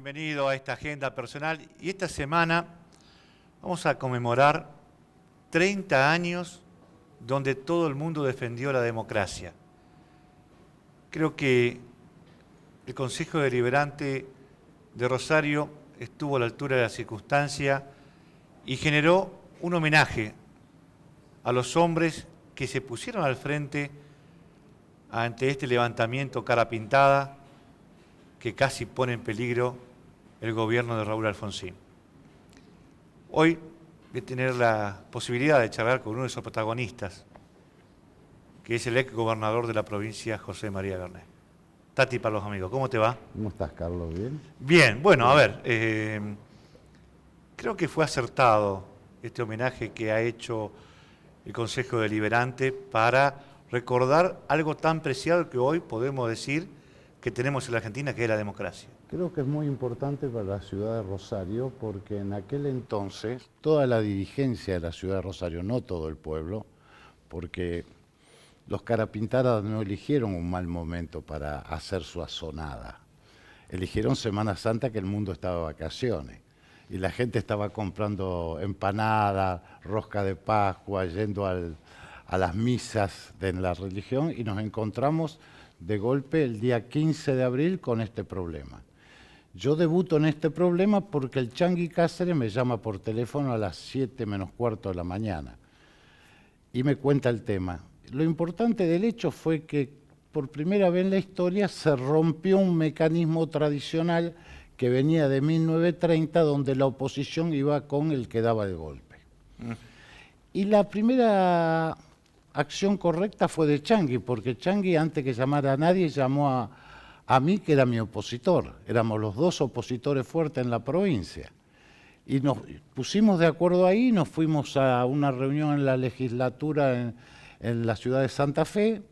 bienvenido a esta agenda personal. Y esta semana vamos a conmemorar 30 años donde todo el mundo defendió la democracia. Creo que el Consejo Deliberante de Rosario estuvo a la altura de la circunstancia y generó un homenaje a los hombres que se pusieron al frente ante este levantamiento cara pintada que casi pone en peligro el gobierno de Raúl Alfonsín. Hoy voy a tener la posibilidad de charlar con uno de esos protagonistas, que es el ex gobernador de la provincia, José María Garnés. Tati para los amigos, ¿cómo te va? ¿Cómo estás, Carlos? ¿Bien? Bien, bueno, a ver, creo que fue acertado este homenaje que ha hecho el Consejo Deliberante para recordar algo tan preciado que hoy podemos decir que tenemos en la Argentina, que es la democracia. Creo que es muy importante para la ciudad de Rosario porque en aquel entonces toda la dirigencia de la ciudad de Rosario, no todo el pueblo, porque los carapintaras no eligieron un mal momento para hacer su asonada. Eligieron Semana Santa, que el mundo estaba de vacaciones y la gente estaba comprando empanadas, rosca de Pascua, yendo a las misas de la religión, y nos encontramos de golpe el día 15 de abril con este problema. Yo debuto en este problema porque el Changuy Cáceres me llama por teléfono a las 7 menos cuarto de la mañana y me cuenta el tema. Lo importante del hecho fue que por primera vez en la historia se rompió un mecanismo tradicional que venía de 1930, donde la oposición iba con el que daba el golpe. Y la primera acción correcta fue de Changuy, porque Changuy, antes que llamara a nadie, llamó a mí, que era mi opositor. Éramos los dos opositores fuertes en la provincia. Y nos pusimos de acuerdo ahí, nos fuimos a una reunión en la legislatura en la ciudad de Santa Fe.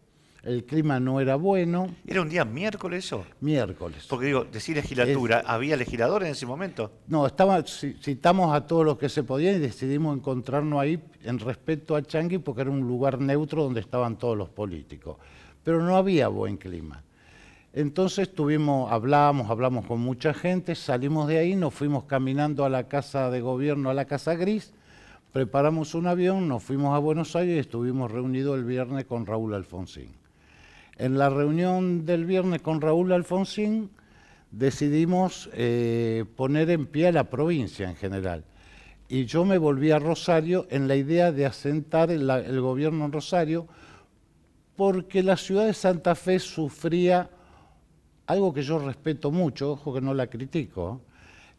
El clima no era bueno. ¿Era un día miércoles eso? Miércoles. Porque digo, decir legislatura, ¿había legisladores en ese momento? No, citamos a todos los que se podían y decidimos encontrarnos ahí en respeto a Changuy porque era un lugar neutro donde estaban todos los políticos. Pero no había buen clima. Entonces hablamos con mucha gente, salimos de ahí, nos fuimos caminando a la Casa de Gobierno, a la Casa Gris, preparamos un avión, nos fuimos a Buenos Aires y estuvimos reunidos el viernes con Raúl Alfonsín. En la reunión del viernes con Raúl Alfonsín decidimos poner en pie a la provincia en general. Y yo me volví a Rosario en la idea de asentar el gobierno en Rosario, porque la ciudad de Santa Fe sufría algo que yo respeto mucho, ojo que no la critico.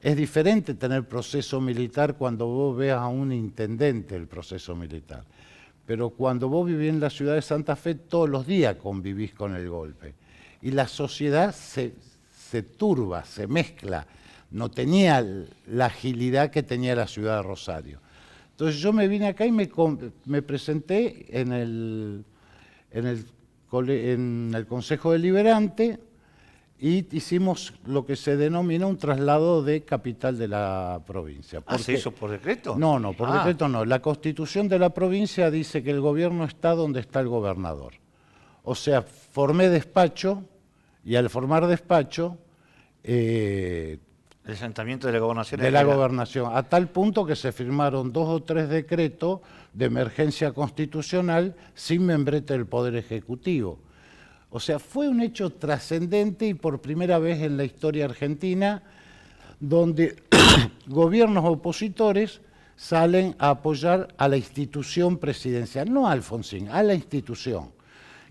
Es diferente tener proceso militar cuando vos veas a un intendente el proceso militar. Pero cuando vos vivís en la ciudad de Santa Fe, todos los días convivís con el golpe. Y la sociedad se turba, se mezcla. No tenía la agilidad que tenía la ciudad de Rosario. Entonces yo me vine acá y me presenté en el Consejo Deliberante y hicimos lo que se denomina un traslado de capital de la provincia. ¿Se hizo por decreto? No, por decreto no. La Constitución de la provincia dice que el gobierno está donde está el gobernador. O sea, formé despacho y al formar despacho... el asentamiento de la gobernación. De la gobernación, a tal punto que se firmaron 2 o 3 decretos de emergencia constitucional sin membrete del Poder Ejecutivo. O sea, fue un hecho trascendente y por primera vez en la historia argentina donde gobiernos opositores salen a apoyar a la institución presidencial, no a Alfonsín, a la institución.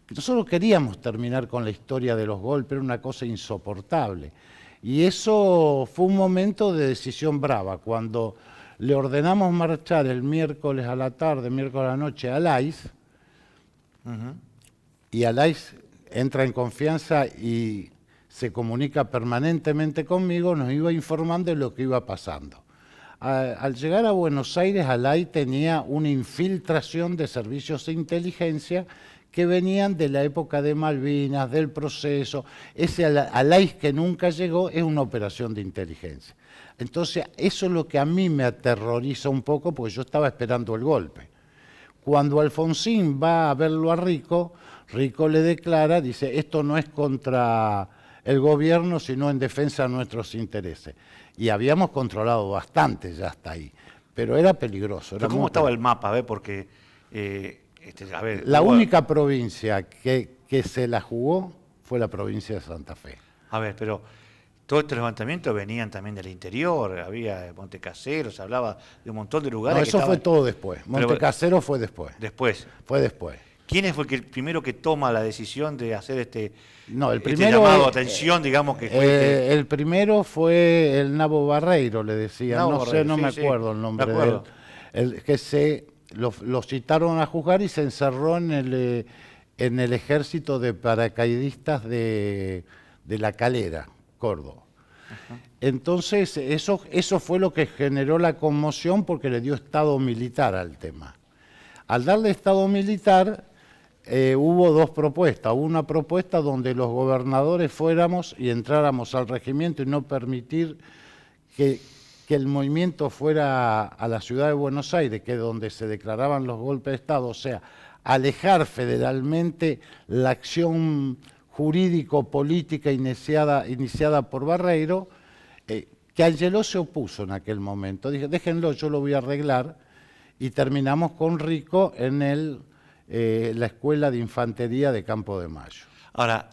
Nosotros queríamos terminar con la historia de los golpes, era una cosa insoportable. Y eso fue un momento de decisión brava, cuando le ordenamos marchar el miércoles a la tarde, miércoles a la noche a Lais, y Lais entra en confianza y se comunica permanentemente conmigo, nos iba informando de lo que iba pasando. Al llegar a Buenos Aires, Alay tenía una infiltración de servicios de inteligencia que venían de la época de Malvinas, del proceso. Ese Alay que nunca llegó es una operación de inteligencia. Entonces, eso es lo que a mí me aterroriza un poco, porque yo estaba esperando el golpe. Cuando Alfonsín va a verlo a Rico, Rico le declara, dice, esto no es contra el gobierno, sino en defensa de nuestros intereses. Y habíamos controlado bastante ya hasta ahí, pero era peligroso. Pero ¿cómo estaba el mapa? A ver, porque... a ver, la única provincia que se la jugó fue la provincia de Santa Fe. A ver, pero todos estos levantamientos venían también del interior, había Montecasero, se hablaba de un montón de lugares. No, eso fue todo después. Montecasero fue después. Después. Fue después. ¿Quién fue el primero que toma la decisión de hacer no, el este primero, llamado a atención, digamos que fue el primero fue el Nabo Barreiro, le decían, Nabo no Barreiro, sé, no sí, me sí, acuerdo el nombre me de acuerdo. él. El que lo citaron a juzgar y se encerró en el ejército de paracaidistas de La Calera, Córdoba. Ajá. Entonces, eso fue lo que generó la conmoción porque le dio estado militar al tema. Al darle estado militar, hubo dos propuestas. Una propuesta donde los gobernadores fuéramos y entráramos al regimiento y no permitir que el movimiento fuera a la ciudad de Buenos Aires, que es donde se declaraban los golpes de Estado, o sea, alejar federalmente la acción jurídico-política iniciada por Barreiro, que Angeló se opuso en aquel momento. Dije, déjenlo, yo lo voy a arreglar, y terminamos con Rico en la Escuela de Infantería de Campo de Mayo. Ahora,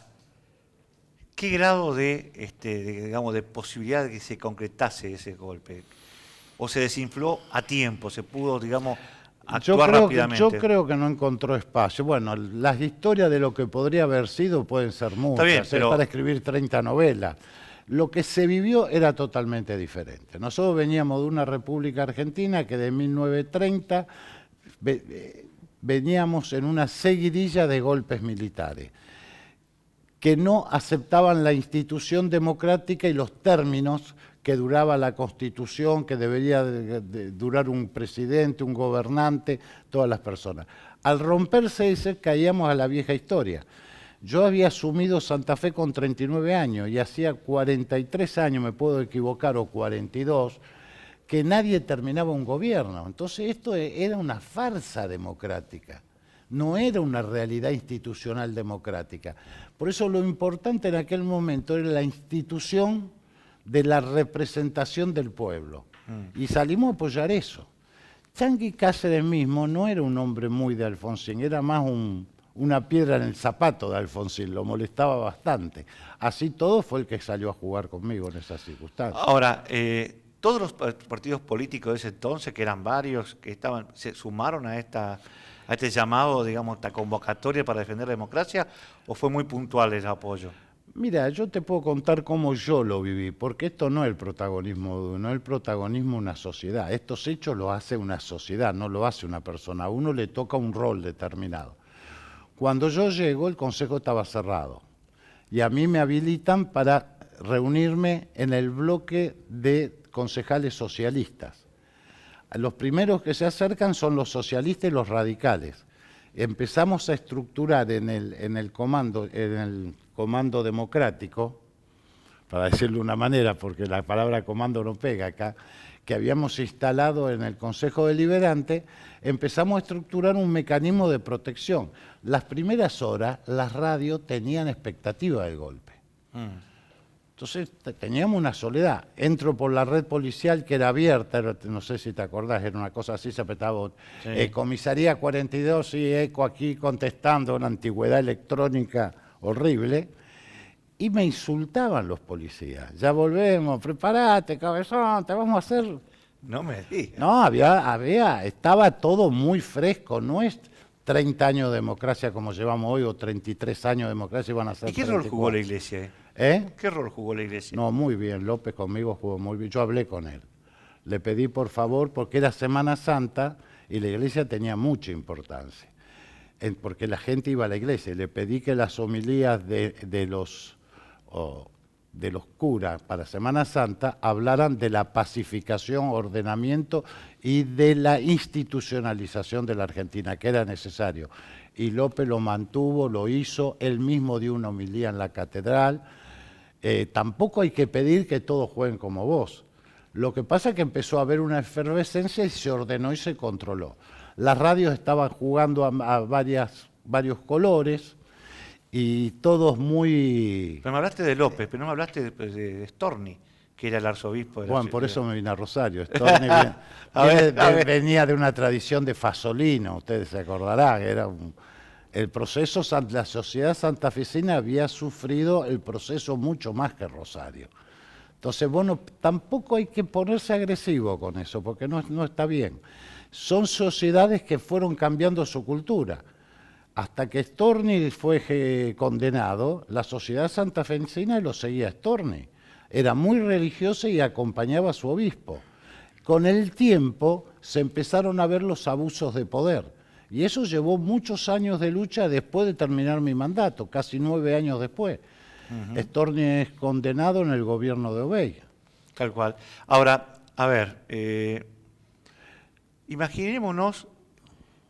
¿qué grado digamos, de posibilidad de que se concretase ese golpe? ¿O se desinfló a tiempo? ¿Se pudo, digamos, actuar rápidamente? Yo creo que no encontró espacio. Bueno, las historias de lo que podría haber sido pueden ser muchas. Está bien, pero... para escribir 30 novelas. Lo que se vivió era totalmente diferente. Nosotros veníamos de una República Argentina que de 1930 veníamos en una seguidilla de golpes militares que no aceptaban la institución democrática y los términos que duraba la Constitución, que debería de durar un presidente, un gobernante, todas las personas. Al romperse ese, caíamos a la vieja historia. Yo había asumido Santa Fe con 39 años y hacía 43 años, me puedo equivocar, o 42, que nadie terminaba un gobierno. Entonces esto era una farsa democrática, no era una realidad institucional democrática. Por eso lo importante en aquel momento era la institución de la representación del pueblo. Y salimos a apoyar eso. Chanqui Cáceres mismo no era un hombre muy de Alfonsín, era más una piedra en el zapato de Alfonsín, lo molestaba bastante. Así todo fue el que salió a jugar conmigo en esas circunstancias. Ahora, todos los partidos políticos de ese entonces, que eran varios, que se sumaron a este llamado, digamos, esta convocatoria para defender la democracia, ¿o fue muy puntual el apoyo? Mira, yo te puedo contar cómo yo lo viví, porque esto no es el protagonismo de uno, es el protagonismo de una sociedad. Estos hechos lo hace una sociedad, no lo hace una persona. A uno le toca un rol determinado. Cuando yo llego, el consejo estaba cerrado y a mí me habilitan para reunirme en el bloque de concejales socialistas. Los primeros que se acercan son los socialistas y los radicales. Empezamos a estructurar en el comando democrático, para decirlo de una manera, porque la palabra comando no pega acá, que habíamos instalado en el Consejo Deliberante, empezamos a estructurar un mecanismo de protección. Las primeras horas, las radios tenían expectativa del golpe. Entonces teníamos una soledad. Entro por la red policial que era abierta, no sé si te acordás, era una cosa así, se apretaba. Sí. Comisaría 42, y eco aquí contestando, una antigüedad electrónica horrible. Y me insultaban los policías. Ya volvemos, prepárate, cabezón, te vamos a hacer... No me digas. No, estaba todo muy fresco, no es 30 años de democracia como llevamos hoy, o 33 años de democracia y van a ser... ¿Y qué rol jugó la Iglesia? ¿Qué rol jugó la Iglesia? No, muy bien, López conmigo jugó muy bien, yo hablé con él. Le pedí por favor, porque era Semana Santa y la Iglesia tenía mucha importancia, porque la gente iba a la Iglesia, y le pedí que las homilías de los curas para Semana Santa hablaran de la pacificación, ordenamiento y de la institucionalización de la Argentina, que era necesario. Y López lo mantuvo, lo hizo, él mismo dio una homilía en la catedral. Tampoco hay que pedir que todos jueguen como vos. Lo que pasa es que empezó a haber una efervescencia y se ordenó y se controló. Las radios estaban jugando a varios colores, y todos muy... Pero me hablaste de López, pero no me hablaste de Storni, que era el arzobispo de la Bueno, por ciudad. eso me vine a Rosario. Storni venía de una tradición de Fasolino, ustedes se acordarán, era el proceso, la sociedad santafesina había sufrido el proceso mucho más que Rosario. Entonces, bueno, tampoco hay que ponerse agresivo con eso, porque no está bien. Son sociedades que fueron cambiando su cultura. Hasta que Storni fue condenado, la sociedad santafesina lo seguía a Storni. Era muy religiosa y acompañaba a su obispo. Con el tiempo se empezaron a ver los abusos de poder. Y eso llevó muchos años de lucha después de terminar mi mandato, casi 9 años después. Storni es condenado en el gobierno de Obey. Tal cual. Ahora, a ver, imaginémonos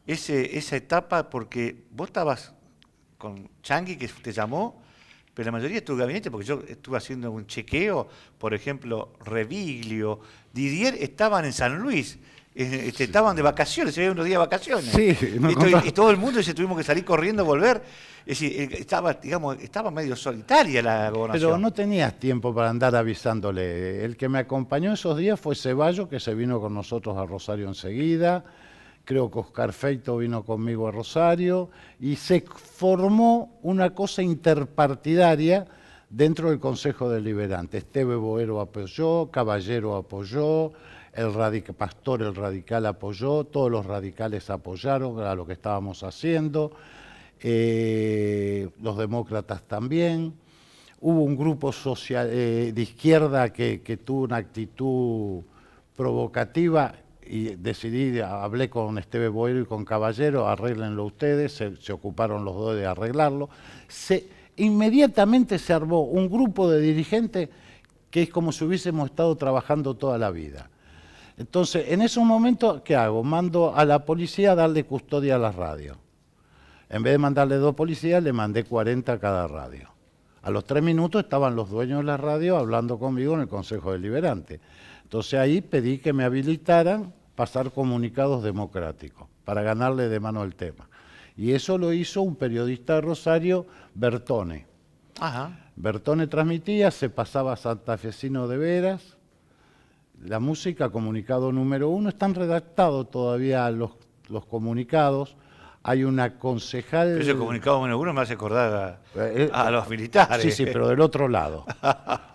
esa etapa, porque vos estabas con Changui, que te llamó, pero la mayoría de tu gabinete, porque yo estuve haciendo un chequeo, por ejemplo, Reviglio, Didier estaban en San Luis, estaban de vacaciones, se veían unos días de vacaciones. Sí, y todo el mundo tuvimos que salir corriendo, volver. Es decir, estaba medio solitaria la gobernación. Pero no tenías tiempo para andar avisándole. El que me acompañó esos días fue Ceballos, que se vino con nosotros a Rosario enseguida. Creo que Oscar Feito vino conmigo a Rosario. Y se formó una cosa interpartidaria dentro del Consejo Deliberante. Esteve Boero apoyó, Caballero apoyó, Pastor, el radical, apoyó, todos los radicales apoyaron a lo que estábamos haciendo. Los demócratas también. Hubo un grupo social, de izquierda que tuvo una actitud provocativa y hablé con Esteve Boero y con Caballero, arréglenlo ustedes, se ocuparon los dos de arreglarlo. Inmediatamente se armó un grupo de dirigentes que es como si hubiésemos estado trabajando toda la vida. Entonces, en esos momentos, ¿qué hago? Mando a la policía a darle custodia a las radios. En vez de mandarle 2 policías, le mandé 40 a cada radio. A los 3 minutos estaban los dueños de la radio hablando conmigo en el Consejo Deliberante. Entonces ahí pedí que me habilitaran pasar comunicados democráticos para ganarle de mano el tema. Y eso lo hizo un periodista de Rosario, Bertone. Ajá. Bertone transmitía, se pasaba Santafesino de Veras. La música, comunicado número 1, están redactados todavía los comunicados. Hay una concejal... Pero ese comunicado número 1 me hace acordar a los militares. Sí, sí, pero del otro lado.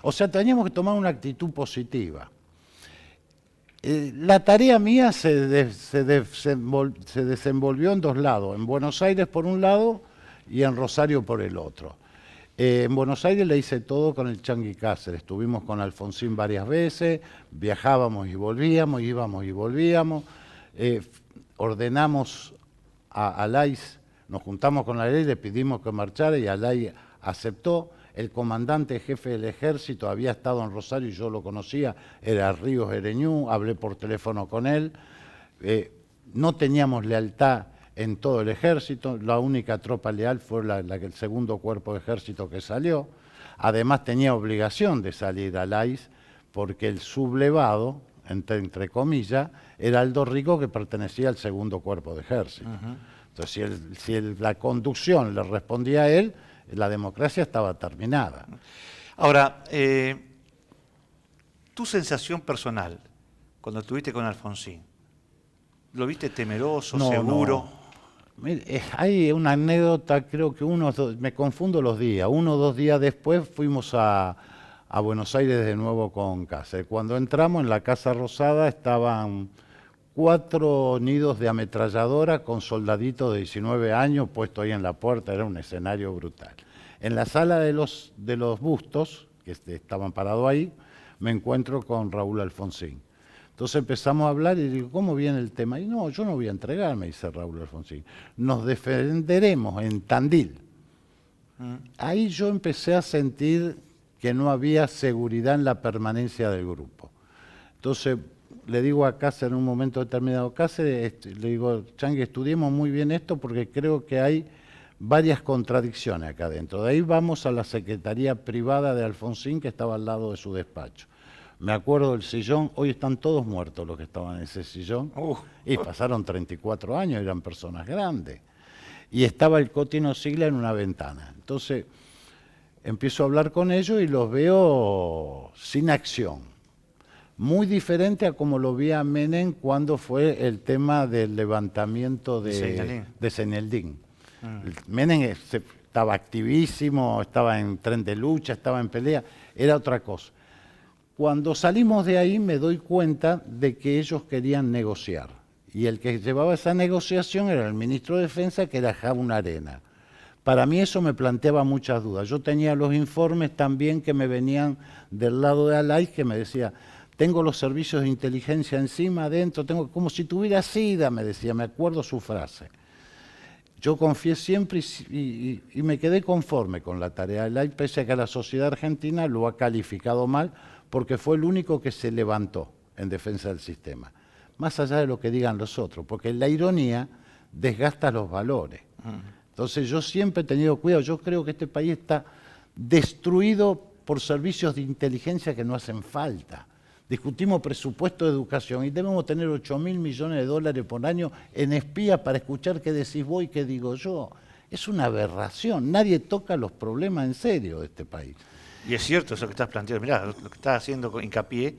O sea, teníamos que tomar una actitud positiva. La tarea mía se desenvolvió en 2 lados. En Buenos Aires por un lado y en Rosario por el otro. En Buenos Aires le hice todo con el Changui Cáceres. Estuvimos con Alfonsín varias veces, viajábamos y volvíamos, íbamos y volvíamos. Ordenamos a Alais, nos juntamos con Alais, le pedimos que marchara y Alais aceptó. El comandante jefe del ejército había estado en Rosario y yo lo conocía, era Ríos Ereñú, hablé por teléfono con él. No teníamos lealtad en todo el ejército, la única tropa leal fue el segundo cuerpo de ejército que salió. Además tenía obligación de salir Alais porque el sublevado, entre comillas, era Aldo Rico, que pertenecía al segundo cuerpo de ejército. Entonces, si la conducción le respondía a él, la democracia estaba terminada. Ahora, tu sensación personal, cuando estuviste con Alfonsín, ¿lo viste temeroso, seguro? No. Mire, hay una anécdota, creo que me confundo los días, 1 o 2 días después fuimos a Buenos Aires de nuevo con Cáceres. Cuando entramos en la Casa Rosada estaban 4 nidos de ametralladora con soldaditos de 19 años puestos ahí en la puerta, era un escenario brutal. En la sala de los bustos, que estaban parados ahí, me encuentro con Raúl Alfonsín. Entonces empezamos a hablar y digo, ¿cómo viene el tema? Y no, yo no voy a entregar, me dice Raúl Alfonsín. Nos defenderemos en Tandil. Ahí yo empecé a sentir que no había seguridad en la permanencia del grupo. Entonces le digo a Cáceres en un momento determinado, Cáceres, le digo, Changui, estudiemos muy bien esto porque creo que hay varias contradicciones acá adentro. De ahí vamos a la secretaría privada de Alfonsín, que estaba al lado de su despacho. Me acuerdo del sillón, hoy están todos muertos los que estaban en ese sillón, y pasaron 34 años, eran personas grandes. y estaba el Cotino Sigla en una ventana. Entonces empiezo a hablar con ellos y los veo sin acción. Muy diferente a como lo vi a Menem cuando fue el tema del levantamiento de Zeneldín. Menem estaba activísimo, estaba en tren de lucha, estaba en pelea, era otra cosa. Cuando salimos de ahí me doy cuenta de que ellos querían negociar. Y el que llevaba esa negociación era el ministro de Defensa, que era Jaun Arena. Para mí eso me planteaba muchas dudas. Yo tenía los informes también que me venían del lado de Alay, que me decía, tengo los servicios de inteligencia encima, adentro, tengo como si tuviera SIDA, me decía, me acuerdo su frase. Yo confié siempre y me quedé conforme con la tarea de Alay, pese a que la sociedad argentina lo ha calificado mal, porque fue el único que se levantó en defensa del sistema. Más allá de lo que digan los otros, porque la ironía desgasta los valores. Entonces yo siempre he tenido cuidado, yo creo que este país está destruido por servicios de inteligencia que no hacen falta. Discutimos presupuesto de educación y debemos tener 8.000 millones de dólares por año en espías para escuchar qué decís vos y qué digo yo. Es una aberración, nadie toca los problemas en serio de este país. Y es cierto eso que estás planteando, mirá, lo que estás haciendo con hincapié,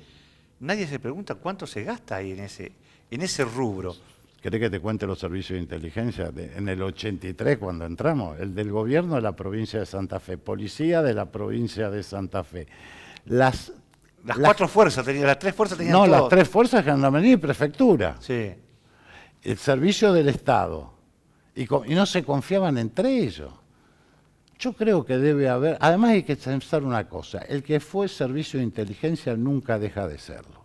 nadie se pregunta cuánto se gasta ahí en ese rubro. ¿Querés que te cuente los servicios de inteligencia? En el 83, cuando entramos, el del gobierno de la provincia de Santa Fe, policía de la provincia de Santa Fe. Las cuatro fuerzas tenían, las tres fuerzas tenían no, todo. las tres fuerzas, Gendarmería y Prefectura. Sí. El servicio del Estado. Y no se confiaban entre ellos. Yo creo que debe haber, además hay que pensar una cosa, el que fue servicio de inteligencia nunca deja de serlo.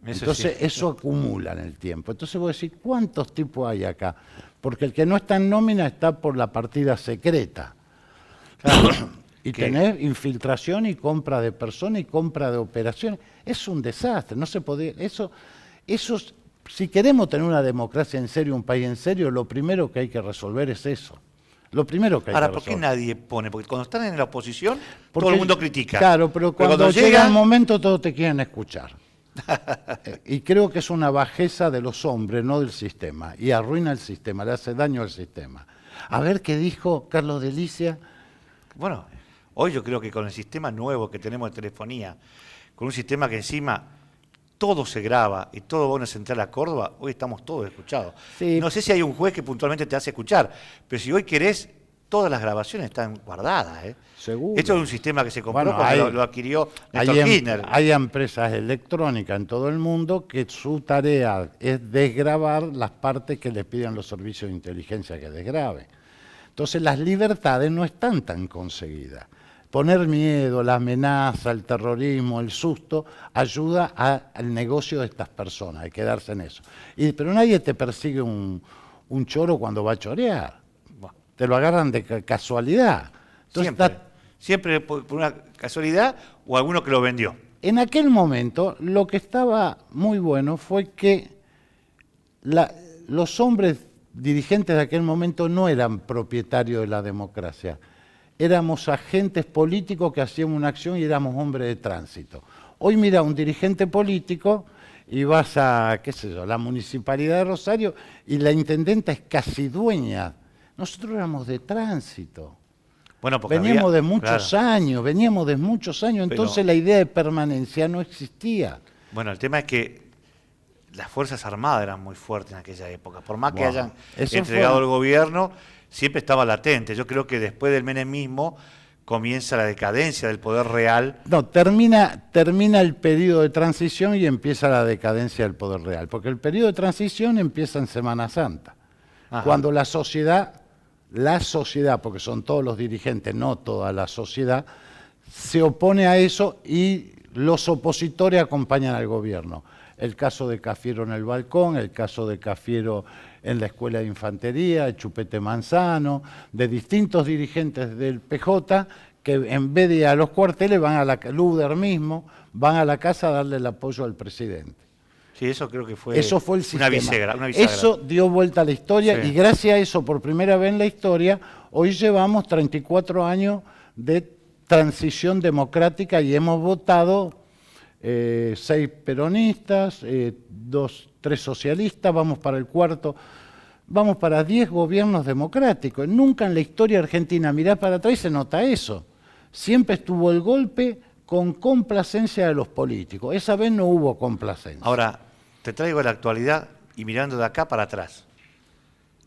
Entonces eso acumula en el tiempo. Entonces vos decís, ¿cuántos tipos hay acá? Porque el que no está en nómina está por la partida secreta. Claro. Y tener infiltración y compra de personas y compra de operaciones. Es un desastre, no se puede. Eso, si queremos tener una democracia en serio, un país en serio, lo primero que hay que resolver es eso. Lo primero que hay Ahora, que ¿por qué resolver. nadie pone? Porque cuando están en la oposición, todo el mundo critica. Claro, pero cuando llega el momento todos te quieren escuchar. Y creo que es una bajeza de los hombres, no del sistema. Y arruina el sistema, le hace daño al sistema. A ver qué dijo Carlos Delicia. Bueno, hoy yo creo que con el sistema nuevo que tenemos de telefonía, con un sistema que encima todo se graba y todo va a una central a Córdoba, hoy estamos todos escuchados. Sí. No sé si hay un juez que puntualmente te hace escuchar, pero si hoy querés, todas las grabaciones están guardadas. Seguro. Esto es un sistema que se compró porque lo adquirió Néstor Kirchner. Hay empresas electrónicas en todo el mundo que su tarea es desgravar las partes que les piden los servicios de inteligencia que desgrabe. Entonces las libertades no están tan conseguidas. Poner miedo, la amenaza, el terrorismo, el susto, ayuda al negocio de estas personas, hay que quedarse en eso. Pero nadie te persigue un choro cuando va a chorear. Te lo agarran de casualidad. Entonces, siempre por una casualidad o alguno que lo vendió. En aquel momento, lo que estaba muy bueno fue que los hombres dirigentes de aquel momento no eran propietarios de la democracia. Éramos agentes políticos que hacían una acción y éramos hombres de tránsito. Hoy mira un dirigente político y vas a, qué sé yo, la Municipalidad de Rosario y la intendenta es casi dueña. Nosotros éramos de tránsito. Bueno, veníamos de muchos años, entonces la idea de permanencia no existía. Bueno, el tema es que las Fuerzas Armadas eran muy fuertes en aquella época. Por más que hayan entregado el gobierno, siempre estaba latente. Yo creo que después del menemismo comienza la decadencia del poder real. No, termina el periodo de transición y empieza la decadencia del poder real. Porque el periodo de transición empieza en Semana Santa. Ajá. Cuando la sociedad, porque son todos los dirigentes, no toda la sociedad, se opone a eso y los opositores acompañan al gobierno. El caso de Cafiero en el balcón, el caso de Cafiero en la Escuela de Infantería, el Chupete Manzano, de distintos dirigentes del PJ que en vez de ir a los cuarteles van a Luder mismo, van a la casa a darle el apoyo al presidente. Sí, eso creo que fue, el sistema. Una bisagra. Eso dio vuelta a la historia y gracias a eso, por primera vez en la historia, hoy llevamos 34 años de transición democrática y hemos votado 6 peronistas, 3 socialistas, vamos para el cuarto. vamos para 10 gobiernos democráticos. Nunca en la historia argentina, mirá para atrás y se nota eso. Siempre estuvo el golpe con complacencia de los políticos. Esa vez no hubo complacencia. Ahora, te traigo la actualidad y mirando de acá para atrás.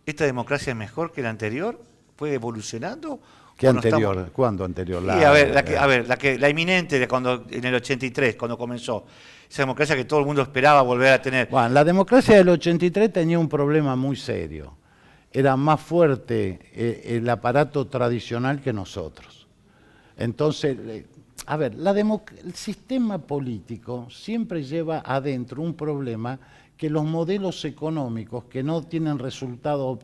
¿Esta democracia es mejor que la anterior? ¿Fue evolucionando? ¿Qué anterior? Estamos... ¿Cuándo anterior? Sí, la inminente de cuando en el 83, cuando comenzó. Esa democracia que todo el mundo esperaba volver a tener. Bueno, la democracia del 83 tenía un problema muy serio. Era más fuerte el aparato tradicional que nosotros. Entonces, a ver, el sistema político siempre lleva adentro un problema que los modelos económicos que no tienen resultados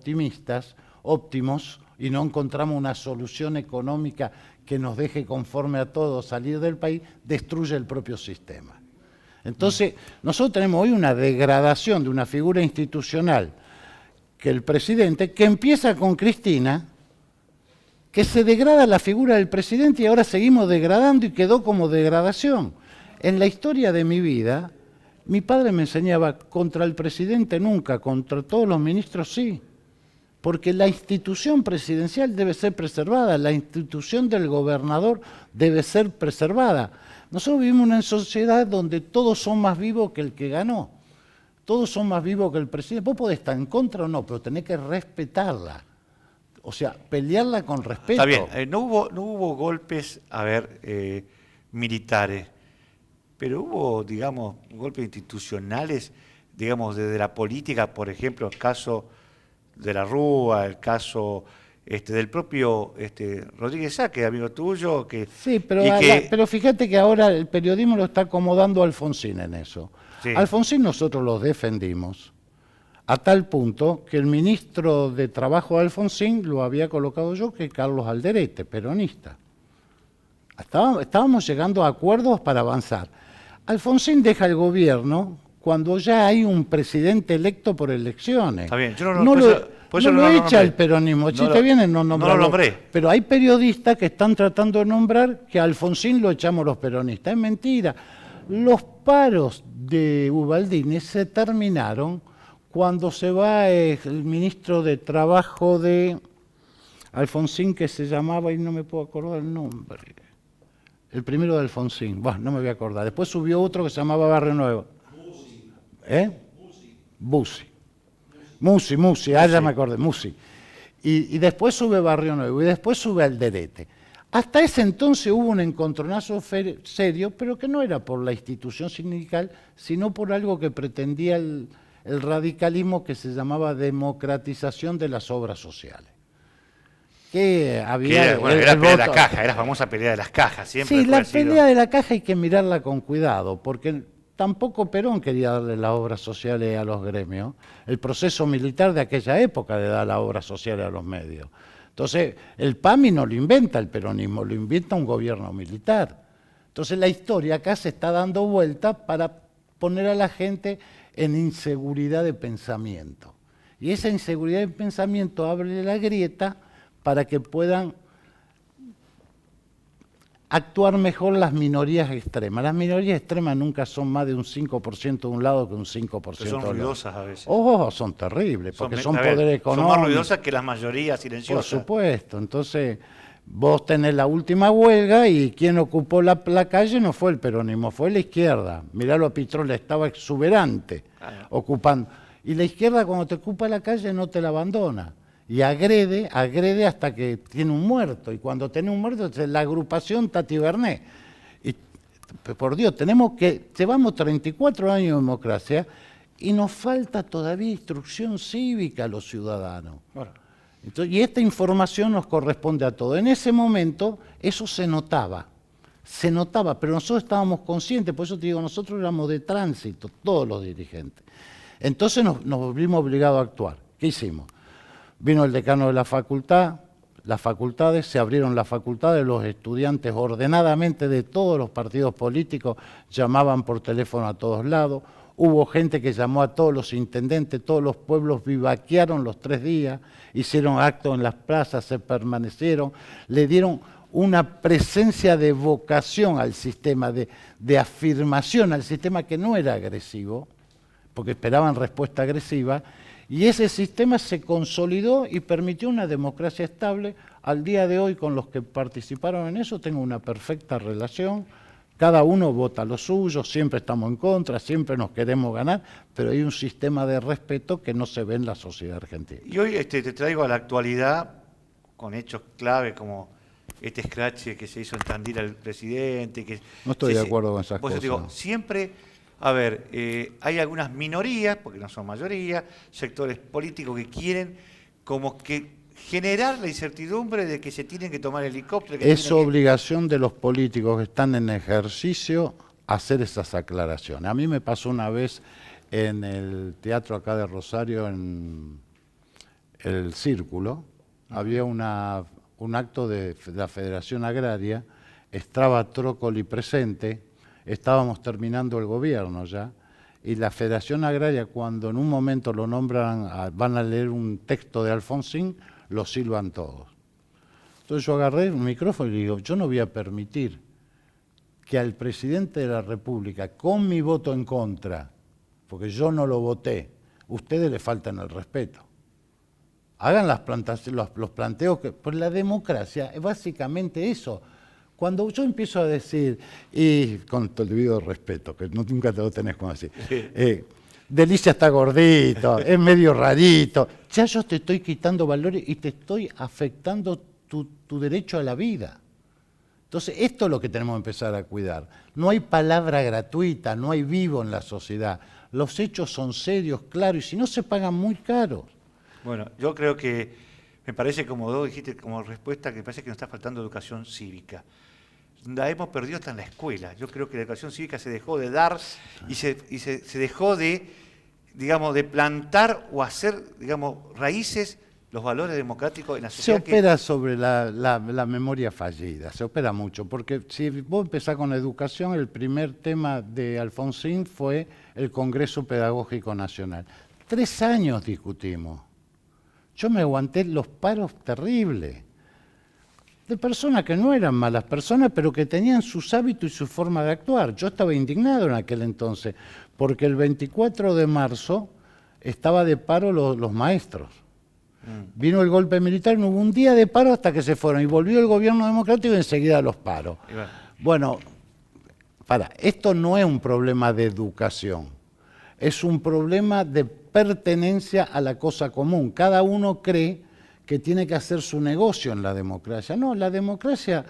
óptimos, y no encontramos una solución económica que nos deje conforme a todos salir del país, destruye el propio sistema. Entonces, nosotros tenemos hoy una degradación de una figura institucional, que el presidente, que empieza con Cristina, que se degrada la figura del presidente y ahora seguimos degradando y quedó como degradación. En la historia de mi vida, mi padre me enseñaba, contra el presidente nunca, contra todos los ministros sí. Porque la institución presidencial debe ser preservada, la institución del gobernador debe ser preservada. Nosotros vivimos en una sociedad donde todos son más vivos que el que ganó. Todos son más vivos que el presidente. Vos podés estar en contra o no, pero tenés que respetarla. O sea, pelearla con respeto. Está bien, no hubo golpes, militares, pero hubo, digamos, golpes institucionales, digamos, desde la política, por ejemplo, el caso de la Rúa, el caso del propio Rodríguez Sáquez, amigo tuyo. Sí, pero fíjate que ahora el periodismo lo está acomodando a Alfonsín en eso. Sí. Alfonsín nosotros los defendimos, a tal punto que el ministro de Trabajo de Alfonsín lo había colocado yo, que es Carlos Alderete, peronista. Estábamos llegando a acuerdos para avanzar. Alfonsín deja el gobierno cuando ya hay un presidente electo por elecciones. Está bien, yo no lo echa el peronismo, si te viene no lo nombré. Pero hay periodistas que están tratando de nombrar que a Alfonsín lo echamos los peronistas. Es mentira. Los paros de Ubaldini se terminaron cuando se va el ministro de Trabajo de Alfonsín, que se llamaba, y no me puedo acordar el nombre. El primero de Alfonsín, bueno, no me voy a acordar. Después subió otro que se llamaba Barrio Nuevo. Musi, ya me acordé, Musi. Y después sube Barrio Nuevo, y después sube Alderete. Hasta ese entonces hubo un encontronazo serio, pero que no era por la institución sindical, sino por algo que pretendía el radicalismo, que se llamaba democratización de las obras sociales. Era pelea de la caja, era la famosa pelea de las cajas. Siempre sí, la pelea de la caja hay que mirarla con cuidado, porque tampoco Perón quería darle las obras sociales a los gremios. El proceso militar de aquella época le da las obras sociales a los medios. Entonces, el PAMI no lo inventa el peronismo, lo inventa un gobierno militar. Entonces, la historia acá se está dando vuelta para poner a la gente en inseguridad de pensamiento. Y esa inseguridad de pensamiento abre la grieta para que puedan actuar mejor las minorías extremas. Las minorías extremas nunca son más de un 5% de un lado que un 5% de otro. Son ruidosas a veces. Son terribles, porque son poder económico. Son más ruidosas que las mayorías silenciosas. Por supuesto. Entonces, vos tenés la última huelga y quien ocupó la calle no fue el peronismo, fue la izquierda. Miralo a Pitrola, estaba exuberante ocupando. Y la izquierda cuando te ocupa la calle no te la abandona. Y agrede hasta que tiene un muerto. Y cuando tiene un muerto, es la agrupación Tati Bernet. Y, por Dios, llevamos 34 años de democracia y nos falta todavía instrucción cívica a los ciudadanos. Bueno. Entonces, y esta información nos corresponde a todos. En ese momento, eso se notaba, pero nosotros estábamos conscientes, por eso te digo, nosotros éramos de tránsito, todos los dirigentes. Entonces nos vimos obligados a actuar. ¿Qué hicimos? Vino el decano de la facultad, las facultades, se abrieron las facultades, los estudiantes ordenadamente de todos los partidos políticos llamaban por teléfono a todos lados, hubo gente que llamó a todos los intendentes, todos los pueblos vivaquearon los 3 días, hicieron actos en las plazas, se permanecieron, le dieron una presencia de vocación al sistema, de afirmación al sistema que no era agresivo, porque esperaban respuesta agresiva, y ese sistema se consolidó y permitió una democracia estable. Al día de hoy, con los que participaron en eso, tengo una perfecta relación. Cada uno vota lo suyo, siempre estamos en contra, siempre nos queremos ganar, pero hay un sistema de respeto que no se ve en la sociedad argentina. Y hoy te traigo a la actualidad con hechos clave como este escrache que se hizo en Tandil al presidente. Que no estoy de acuerdo con esas cosas. Digo, siempre, a ver, hay algunas minorías, porque no son mayoría, sectores políticos que quieren como que generar la incertidumbre de que se tienen que tomar helicópteros. Es obligación de los políticos que están en ejercicio hacer esas aclaraciones. A mí me pasó una vez en el teatro acá de Rosario, en el Círculo, había un acto de la Federación Agraria, estaba Trócoli presente, estábamos terminando el gobierno ya, y la Federación Agraria, cuando en un momento lo nombran, van a leer un texto de Alfonsín, lo silban todos. Entonces yo agarré un micrófono y digo, yo no voy a permitir que al presidente de la República, con mi voto en contra, porque yo no lo voté, ustedes le faltan el respeto. Hagan los planteos que... Pues la democracia es básicamente eso. Cuando yo empiezo a decir, y con todo el debido respeto, que nunca te lo tenés como decir, Delicia está gordito, es medio rarito, ya yo te estoy quitando valores y te estoy afectando tu derecho a la vida. Entonces, esto es lo que tenemos que empezar a cuidar. No hay palabra gratuita, no hay vivo en la sociedad. Los hechos son serios, claros, y si no se pagan muy caros. Bueno, yo creo que, me parece, como vos dijiste como respuesta, que parece que nos está faltando educación cívica. La hemos perdido hasta en la escuela. Yo creo que la educación cívica se dejó de dar y se dejó de, digamos, de plantar o hacer, digamos, raíces los valores democráticos en la sociedad. Se opera sobre la memoria fallida, se opera mucho, porque si vos empezás con educación, el primer tema de Alfonsín fue el Congreso Pedagógico Nacional. 3 años discutimos. Yo me aguanté los paros terribles, de personas que no eran malas personas, pero que tenían sus hábitos y su forma de actuar. Yo estaba indignado en aquel entonces, porque el 24 de marzo estaba de paro los maestros. Vino el golpe militar, no hubo un día de paro hasta que se fueron, y volvió el gobierno democrático y enseguida los paros. Bueno, esto no es un problema de educación, es un problema de pertenencia a la cosa común. Cada uno cree que tiene que hacer su negocio en la democracia. No, la democracia,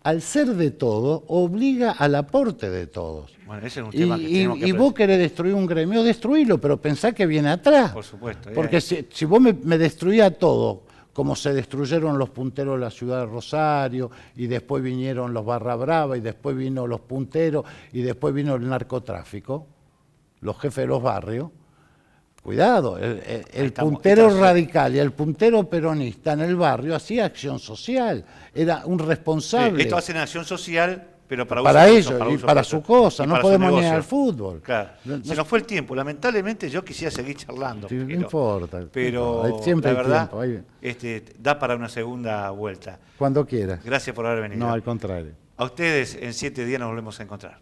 al ser de todos, obliga al aporte de todos. Bueno, ese es un tema que tenemos que y vos querés destruir un gremio, destruílo, pero pensá que viene atrás. Por supuesto. Porque si vos me destruías todo, como se destruyeron los punteros de la ciudad de Rosario, y después vinieron los Barra Brava, y después vino los punteros, y después vino el narcotráfico, los jefes de los barrios, cuidado, el puntero radical y el puntero peronista en el barrio hacía acción social, era un responsable. Esto hace acción social, pero para ellos y para su cosa, no podemos ni al fútbol. Claro. Se nos fue el tiempo, lamentablemente yo quisiera seguir charlando. Sí, no importa. Pero siempre la hay verdad, tiempo. Da para una segunda vuelta. Cuando quieras. Gracias por haber venido. No, al contrario. A ustedes en 7 días nos volvemos a encontrar.